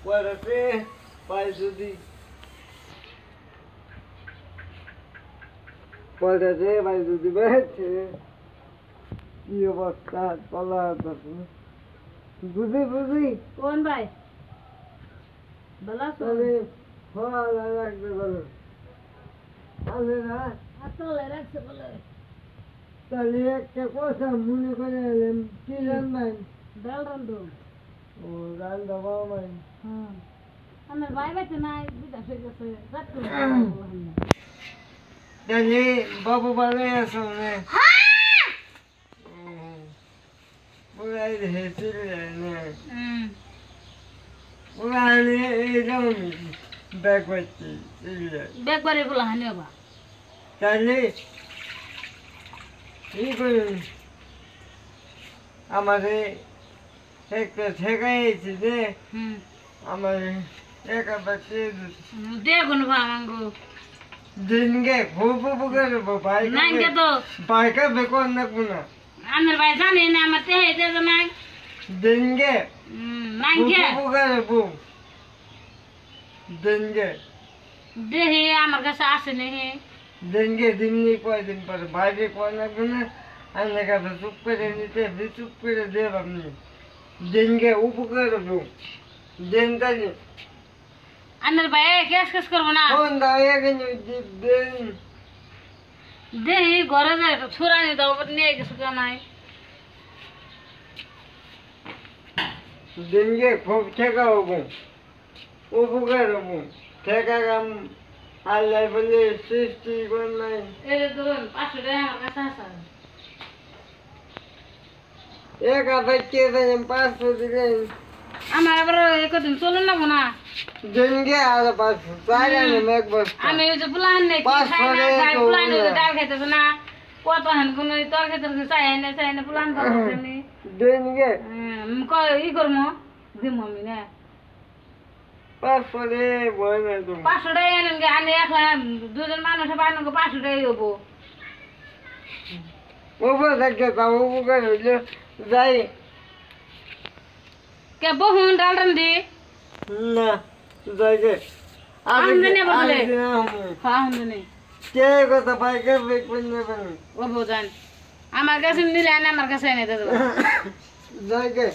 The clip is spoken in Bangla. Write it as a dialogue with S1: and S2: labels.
S1: পড়াতে পাই যদি পড়াতে পাই যদি বেড়েছে কি অবস্থা বলা বুঝি বুঝি
S2: কোন ভাই বলা
S1: তাহলে ভালো লাগবে বলো তাহলে না
S2: আসলে রাখছে বলে
S1: তাহলে একটা কথা মনে করে এলাম কি জানবেন
S2: ডাল রান্ধো
S1: ও রান্না বাবাই
S2: হ্যাঁ আমার ভাই বাইতে নাই বিদেশ হয়ে গেছে রাত্রে
S1: তাহলে বাবু ভালো আছো না পুরাই হেঁচে না পুরানি এইরকম ব্যাগ করছি
S2: ব্যাগ বাড়ি বলা হানি বাবা
S1: তাহলে কি করুন আমাদের একটা ঠেকাইছি যে আমার একা বাচ্চা
S2: দেখুন ভাঙো
S1: দিনকে খুব উপকার
S2: নাইকে তো
S1: বাইকা বেকর না কোনা
S2: আমার ভাই জানে না আমার তে হেতে না
S1: দিনকে
S2: নাইকে
S1: উপকার বউ দিনকে
S2: দেহে আমার কাছে আসে নে হে
S1: দিনকে দিনই কয়দিন পরে বাইরে কয় না কোনা আমার কাছে চুপ করে নিতে চুপ করে দেব আপনি দিনকে উপকার বউ দিন তাই
S2: আমার ভাই কেস কেস করবো না
S1: ফোন দাও এখানে দিন
S2: দেহি ঘরে যায় ছোড়া নিয়ে দাও নিয়ে গেছে নাই
S1: দিনকে খুব ঠেকা হবো উপকার হবো ঠেকা কাম আল্লাহ বলে সৃষ্টি করে নাই
S2: এর ধরুন 500 টাকা আমার কাছে আছে
S1: একা বাচ্চা দেন 500 দিলেন
S2: আমার আবার কদিন চলে না না
S1: দিনকে আর 500 চাই না এক বস্তা
S2: আমি ওই যে প্লান নেই খাই না খাই প্লান ডাল খাইতেছে না কত হান কোন তোর খাইতে চাই না প্লান করতেছে নি
S1: দিনকে
S2: ই করবো দিম আমি না
S1: 500 রে বই না তো
S2: 500 টাকা আনেন গে আনি একলা দুজন মানুষ বানানো 500 টাকা হবো
S1: উপর থেকে তাও উপকার হইলে যাই
S2: কে বহুন ডাল রান্ধি
S1: না যাইগে
S2: আমদানি বলে হ্যাঁ আমদানি
S1: কে কথা পাইকে বেক নেবেন
S2: ও বোঝান আমার কাছে নিলে আমার কাছে এনে দেবো
S1: যাইগে